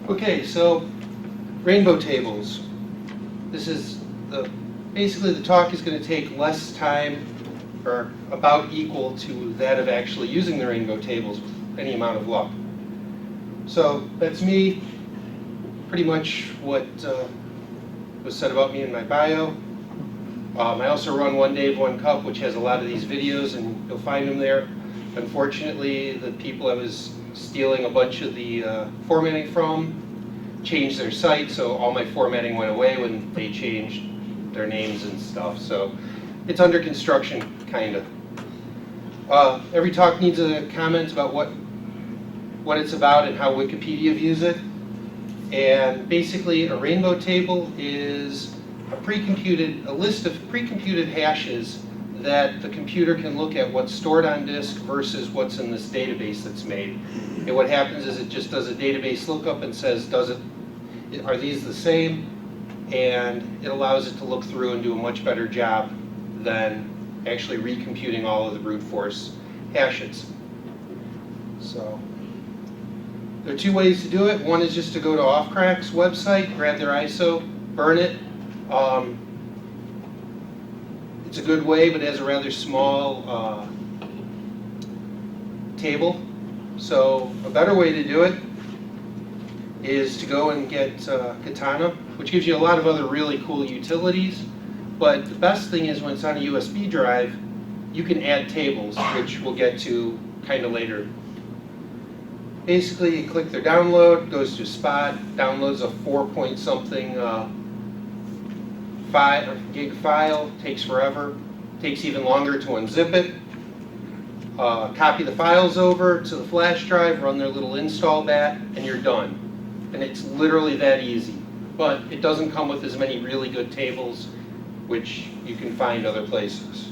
Okay, so rainbow tables. This is basically the talk is going to take less time, or about equal to that of actually using the rainbow tables with any amount of luck. So that's me, pretty much what was said about me in my bio. I also run One Dave, One Cup, which has a lot of these videos, and you'll find them there. Unfortunately, the people I was stealing a bunch of the formatting from changed their site, so all my formatting went away when they changed their names and stuff. So it's under construction, kind of. Every talk needs a comment about what it's about and how Wikipedia views it. And basically, a rainbow table is a list of pre-computed hashes that the computer can look at what's stored on disk versus what's in this database that's made. And what happens is it just does a database lookup and says, are these the same? And it allows it to look through and do a much better job than actually recomputing all of the brute force hashes. So there are two ways to do it. One is just to go to Offcrack's website, grab their ISO, burn it. It's a good way, but it has a rather small table. So a better way to do it is to go and get Katana, which gives you a lot of other really cool utilities. But the best thing is when it's on a USB drive, you can add tables, which we'll get to kind of later. Basically, you click their download, goes to Spot, downloads a 4-point-something gig file, takes forever, takes even longer to unzip it. Copy the files over to the flash drive, run their little install bat, and you're done. And it's literally that easy. But it doesn't come with as many really good tables, which you can find other places.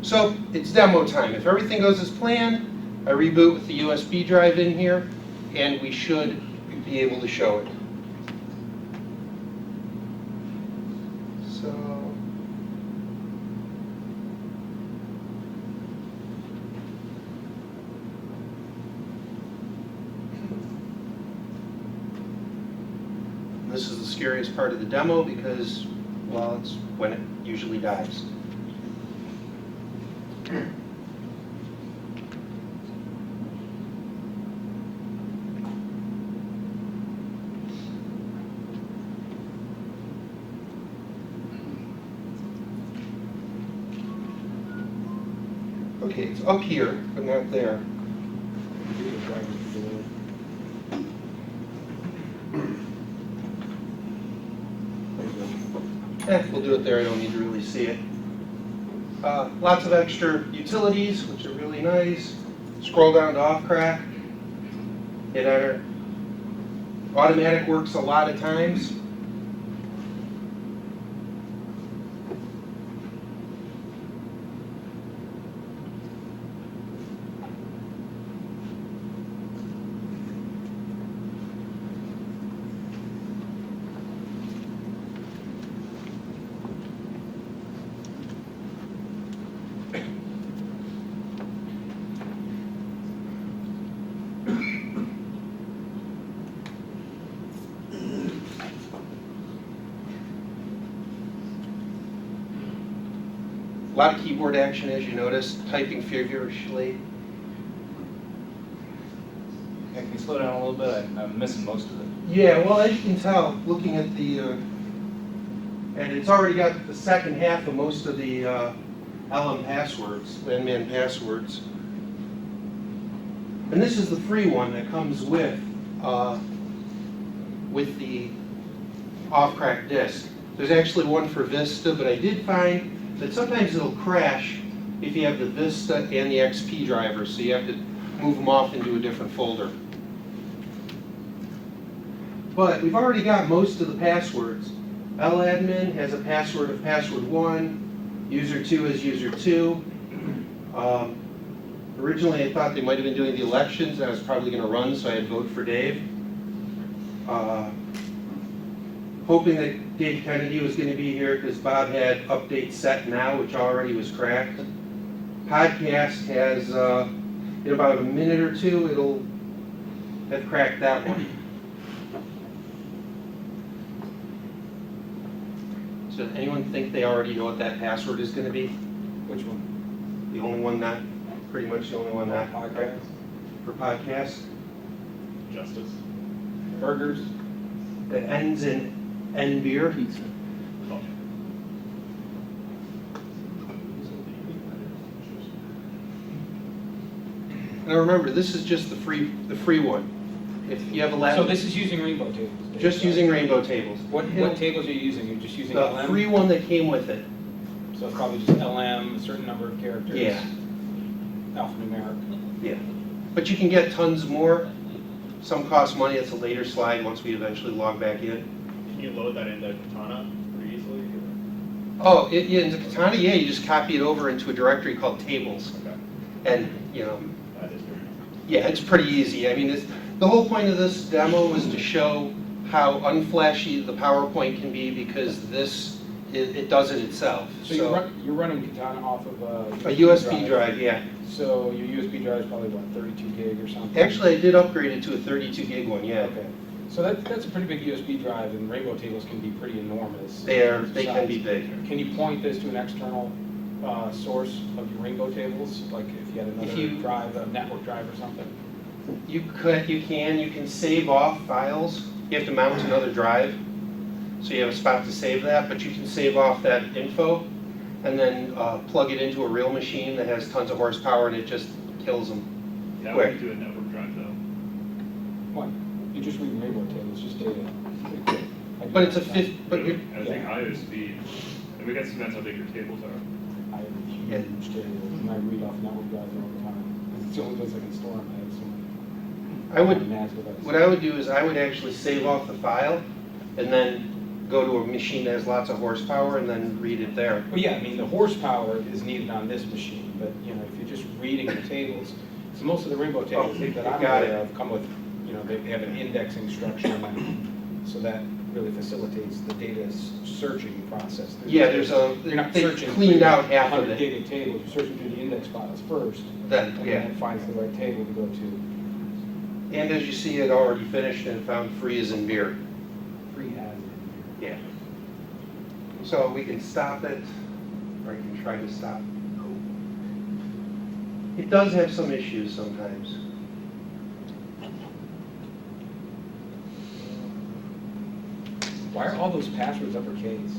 So it's demo time. If everything goes as planned, I reboot with the USB drive in here, and we should be able to show it. So, this is the scariest part of the demo because, well, it's when it usually dies. Okay, it's up here, but not there. We'll do it there. I don't need to really see it. Lots of extra utilities, which are really nice. Scroll down to Offcrack. Hit enter. Automatic works a lot of times. A lot of keyboard action, as you notice, typing feverishly. Can you slow down a little bit? I'm missing most of it. Yeah, well, as you can tell, looking at the, and it's already got the second half of most of the LM passwords, landman passwords. And this is the free one that comes with the Offcrack disk. There's actually one for Vista, but I did find that sometimes it'll crash if you have the Vista and the XP driver, so you have to move them off into a different folder. But we've already got most of the passwords. LAdmin has a password of password 1, user 2 is user 2. Originally I thought they might have been doing the elections and I was probably going to run, so I had vote for Dave. Hoping that Dave Kennedy was going to be here because Bob had update set now, which already was cracked. Podcast has, in about a minute or two, it'll have cracked that one. Does anyone think they already know what that password is going to be? Which one? The only one not, pretty much the only one not Podcast? for podcasts? Justice. Burgers? That ends in N beer? Pizza. Oh. Now remember, this is just the free one. If you have a So laptop, this is using Rainbow Tables? Dave, just right? using Rainbow Tables. What tables are you using? You're just using The LM? free one that came with it. So it's probably just LM, a certain number of characters? Yeah. Alphanumeric? Yeah. But you can get tons more. Some cost money. It's a later slide once we eventually log back in. Can you load that into Katana pretty easily? Oh, yeah, into Katana, yeah, you just copy it over into a directory called tables. Okay. And, you know, That is very yeah, it's pretty easy. I mean, the whole point of this demo was to show how unflashy the PowerPoint can be because it does it itself. So you're running Katana off of A USB drive, yeah. So your USB drive is probably, what, 32 gig or something? Actually, I did upgrade it to a 32 gig one, yeah. Okay. So that's a pretty big USB drive, and Rainbow Tables can be pretty enormous. They can be big. Can you point this to an external source of your Rainbow Tables? Like if you had another drive, a network drive or something? You can save off files. You have to mount another drive, so you have a spot to save that, but you can save off that info and then plug it into a real machine that has tons of horsepower and it just kills them. Yeah, I Quick. wouldn't do a network drive though. What? You just read Rainbow Tables, just data. Pretty quick. I do But it's a that. fifth, but you're, I think IO speed, and we got some depends how big your tables are. I have a huge table, and I read off network drives all the time. It's the only place I can store them. I have so many. what I would do is I would actually save off the file and then go to a machine that has lots of horsepower and then read it there. Well, yeah, I mean, the horsepower is needed on this machine, but, you know, if you're just reading the tables, so most of the Rainbow Tables that I'm got aware it. of come with, you know, they have an indexing structure, and so that really facilitates the data searching process. Yeah, You're not they searching cleaned through out half of 100 it. data tables, you're searching through the index files first, Then, and yeah. then it finds the right table to go to. And as you see, it already finished and found free as in beer. Free has it. Yeah. So we can stop it, or you can try to stop. It does have some issues sometimes. Why are all those passwords uppercase?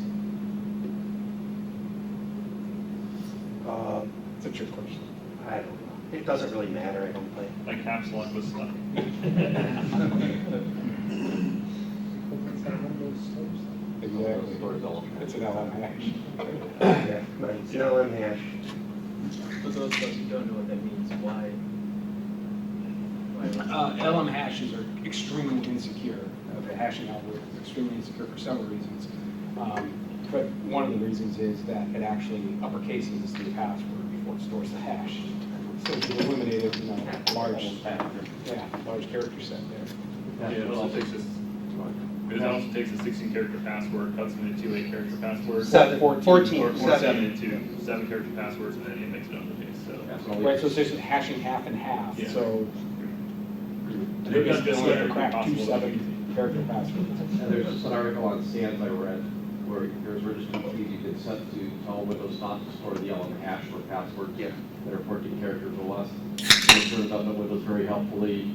It's a trick question. I don't know. It doesn't really matter, I don't think. My caps lock was stuck. Exactly. It's an LM hash. Yeah, it's an LM hash. For those of us who don't know what that means, why? LM hashes are extremely insecure. The hashing algorithm is extremely insecure for several reasons. But one of the reasons is that it actually uppercases the password before it stores the hash. So if you eliminated, you know, large character set there. Yeah, it also takes a 16-character password, cuts it into 2 8-character passwords. 14. Or 7 into 7-character passwords, and then it makes it uppercase. So. Right, so it's just hashing half and half, Yeah. so They've maybe done it's this only way to crack possible two to make it 7-character passwords. And there's just an article on SANS I read where there's registry keys you can set to tell Windows not to store the LM hash for passwords Yeah. that are 14 characters or less. And it turns out that Windows very helpfully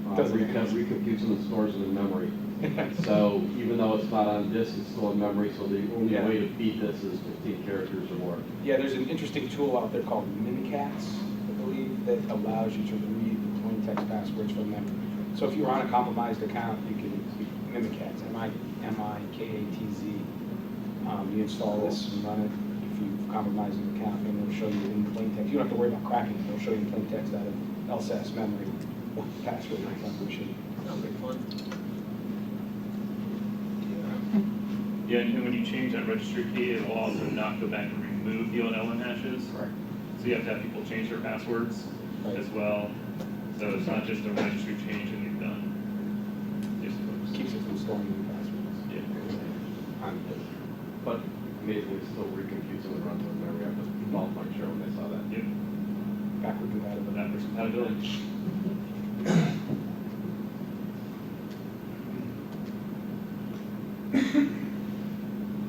recomputes them and stores them in memory. So even though it's not on disk, it's still in memory, so the only way to beat this is 15 characters or more. Yeah, there's an interesting tool out there called Mimikatz, I believe, that allows you to read plain text passwords from memory. So if you're on a compromised account, you can Mimikatz, M-I-K-A-T-Z. You install this and run it if you've compromised an account, and it'll show you in plain text. You don't have to worry about cracking it. It'll show you in plain text out of LSAS memory what the password is on the machine. Sounds like fun. Yeah, and when you change that registry key, it will also not go back and remove the old LM hashes. Correct. So you have to have people change their passwords as well. So it's not just a registry change and you're done. Keeps it from storing new passwords. Yeah. On disk. But amazingly, it still recomputes them and runs them in memory. I was involved in my show when I saw that. Yep. Backward compatible. Backwards compatibility.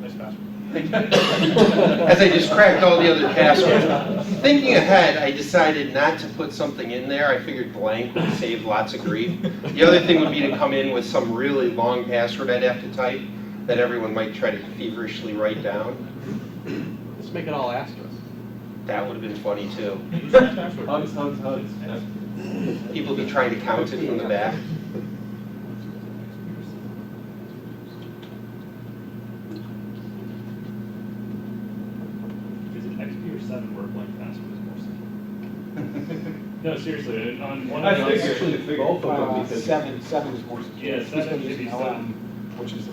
Nice password. As I just cracked all the other passwords. Thinking ahead, I decided not to put something in there. I figured blank would save lots of grief. The other thing would be to come in with some really long password I'd have to type that everyone might try to feverishly write down. Let's make it all asterisk. That would have been funny too. Hugs, hugs, hugs. People be trying to count it from the back. Is it XP or 7 where blank password is more simple? No, seriously, on one of those. Actually, both of them, because Seven is more secure. Yeah, seven This should be one is LM, which is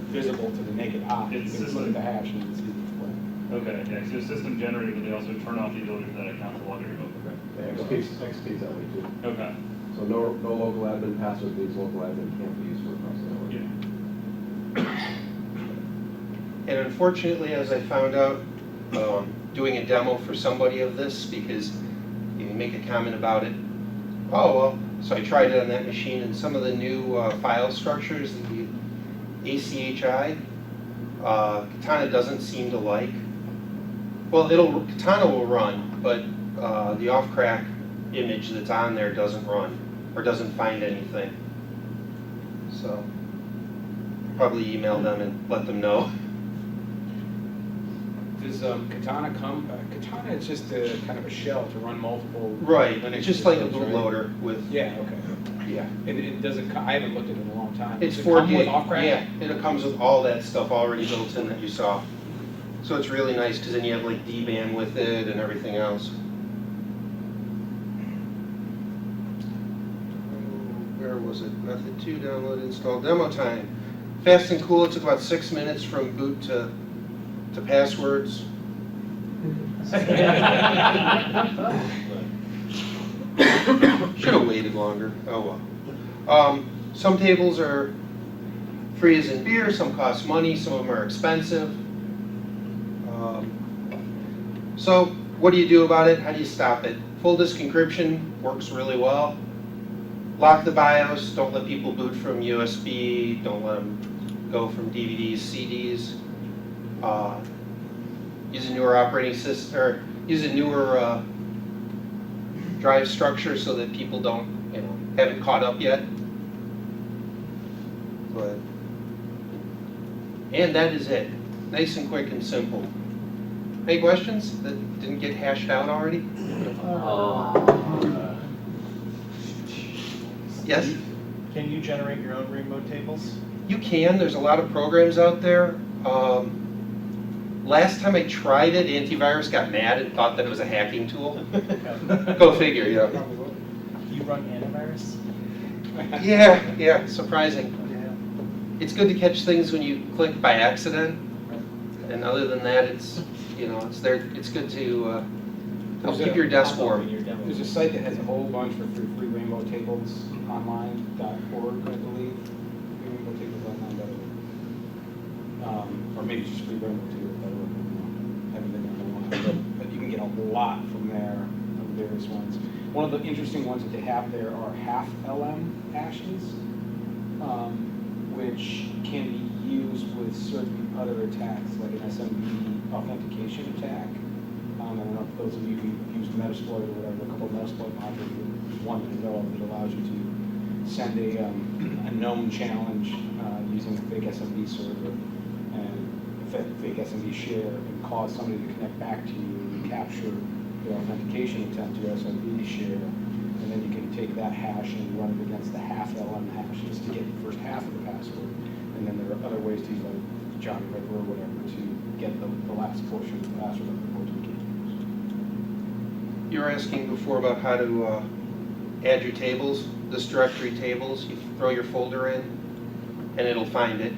visible to the naked eye. You It's can system. look at the hash and it's easy to play. Okay, yeah, so system generated, but they also turn off the ability for that account to log in remote. XP's that way too. Okay, So no local admin password means local admin can't be used for across the network. yeah. And unfortunately, as I found out, doing a demo for somebody of this, because you can make a comment about it, oh, well, so I tried it on that machine, and some of the new file structures, the ACHI, Katana doesn't seem to like. Well, Katana will run, but the off-crack image that's on there doesn't run, or doesn't find anything. So, probably email them and let them know. Does Katana come? Katana is just a kind of a shell to run multiple. Right, Linux it's just like a systems, right? bootloader with, Yeah. Okay. yeah. It doesn't. I haven't looked at it in a long time. It's Does it come 4 with gig, off-crack? yeah, it comes with all that stuff already built in that you saw. So it's really nice, because then you have like D-band with it and everything else. Where was it? Method 2, download, install, demo time. Fast and cool, it took about 6 minutes from boot to passwords. Should have waited longer, oh well. Some tables are free as in beer, some cost money, some of them are expensive. So what do you do about it? How do you stop it? Full disk encryption works really well. Lock the BIOS, don't let people boot from USB, don't let them go from DVDs, CDs. Use a newer operating system, or use a newer drive structure so that people don't, haven't caught up yet. But, and that is it. Nice and quick and simple. Any questions that didn't get hashed out already? Yes? Can you generate your own rainbow tables? You can. There's a lot of programs out there. Last time I tried it, antivirus got mad and thought that it was a hacking tool. Go figure, yeah. Do you run antivirus? Yeah, surprising. It's good to catch things when you click by accident, and other than that, it's it's there. It's good to help keep your desk warm. There's a site that has a whole bunch for free rainbow tables online.org, I believe. Rainbowtablesonline.org. Or maybe it's just free rainbow tables.org. I haven't been there in a while, but you can get a lot from there of various ones. One of the interesting ones that they have there are half LM hashes, which can be used with certain other attacks, like an SMB authentication attack. I don't know if those of you who used Metasploit or whatever, a couple of Metasploit modules, one that I know of that allows you to send a known challenge using a fake SMB server and fake SMB share and cause somebody to connect back to you and capture their authentication attempt to your SMB share, and then you can take that hash and run it against the half LM hash just to get the first half of the password. And then there are other ways to use like Johnny Ripper or whatever to get the last portion of the password of the code to the key. You were asking before about how to add your tables, this directory tables. You throw your folder in, and it'll find it.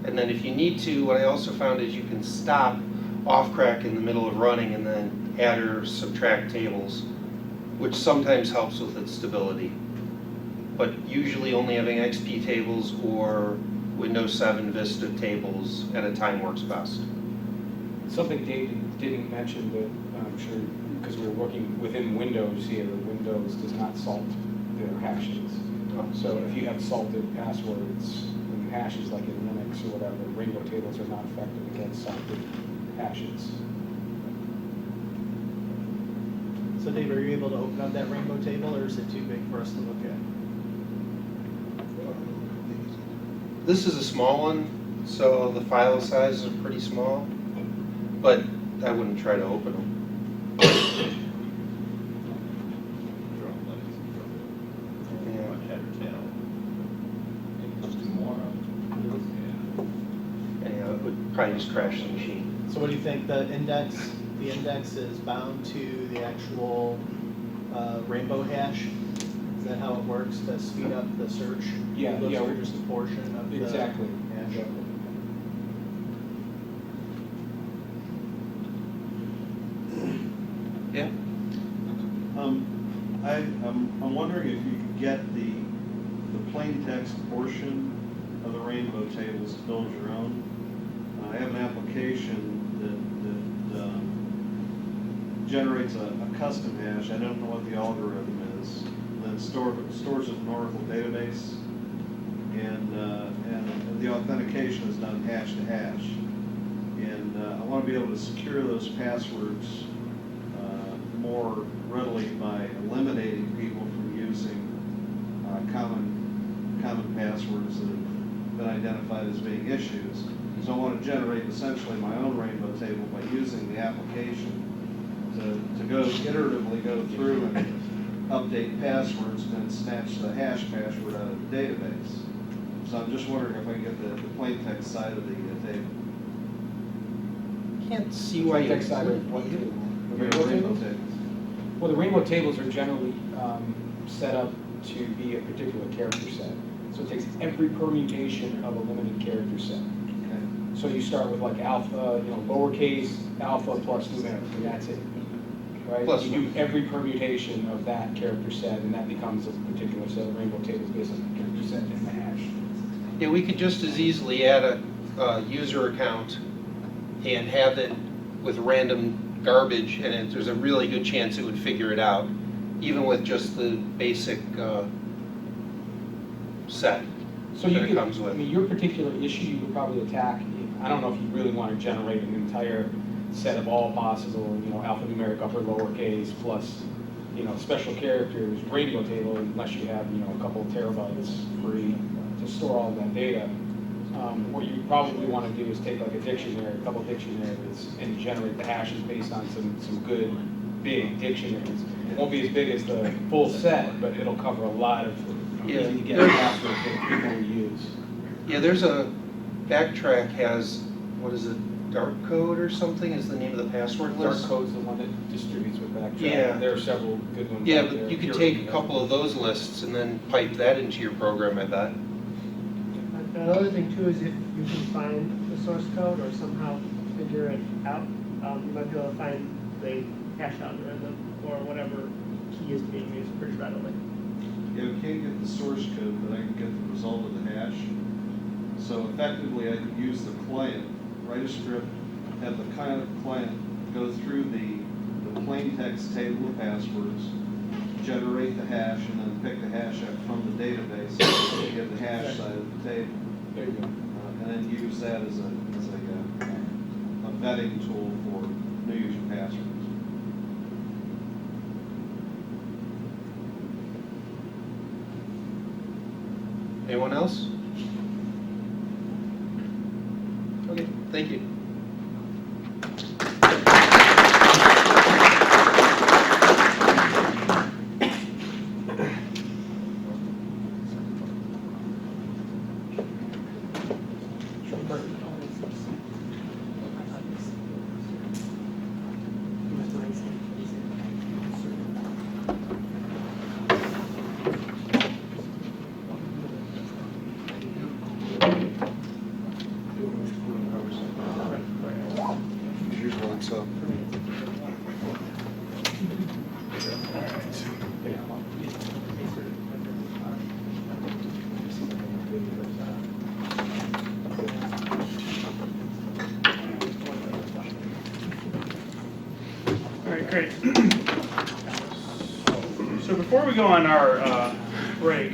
And then if you need to, what I also found is you can stop off-crack in the middle of running and then add or subtract tables, which sometimes helps with its stability. But usually only having XP tables or Windows 7 Vista tables at a time works best. Something Dave didn't mention, but I'm sure because we're working within Windows here, Windows does not salt their hashes. So if you have salted passwords and hashes like in Linux, networks or whatever, rainbow tables are not effective against solid hashes. So Dave, are you able to open up that rainbow table, or is it too big for us to look at? This is a small one, so the file sizes are pretty small, but I wouldn't try to open them. Anyhow, it would probably just crash the machine. So what do you think, the index is bound to the actual rainbow hash? Is that how it works, to speed up the search? Yeah, It looks yeah. for just a portion of the Exactly. hash. Yeah? I'm wondering if you could get the plain text portion of the rainbow tables to build your own. I have an application that generates a custom hash. I don't know what the algorithm is. Then stores it in an Oracle database, and the authentication is done hash to hash. And I want to be able to secure those passwords more readily by eliminating people from using common passwords that have been identified as being issues. So I want to generate essentially my own rainbow table by using the application to iteratively go through and update passwords and then snatch the hash password out of the database. So I'm just wondering if I can get the plain text side of the table. Can't see why you Text side of what would. table? The Rainbow rainbow tables? tables. Well, the rainbow tables are generally set up to be a particular character set. So it takes every permutation of a limited character set. Okay. So you start with like alpha, lowercase alpha plus numeric, and that's it. Right? Plus You do every permutation of that character set, and that becomes a particular set of rainbow tables based on the character set in the hash. Yeah, we could just as easily add a user account and have it with random garbage, and there's a really good chance it would figure it out, even with just the basic set So that you it could, comes with. your particular issue, you could probably attack. I don't know if you really want to generate an entire set of all possible, alphanumeric upper lowercase plus, special characters rainbow table, unless you have, a couple of terabytes free to store all that data. What you probably want to do is take like a dictionary, a couple dictionaries, and generate the hashes based on some good big dictionaries. It won't be as big as the full set, but it'll cover a lot of Yeah. easy to get passwords that people will use. Yeah, there's a Backtrack has, what is it, Dark Code or something is the name of the password Dark list? Code's the one that distributes with Backtrack. Yeah. There are several good ones Yeah, out there. but you could Pure take a email. couple of those lists and then pipe that into your program, I bet. Another thing too is if you can find the source code or somehow figure it out, you might be able to find the hash algorithm or whatever key is being used pretty readily. Yeah, we can't get the source code, but I can get the result of the hash. So effectively, I could use the client, write a script, have the client go through the plain text table of passwords, generate the hash, and then pick the hash up from the database to get the hash side of the table. There you go. And then use that as a vetting tool for new user passwords. Anyone else? Okay, thank you. Here's one, so. All right, great. So before we go on our break,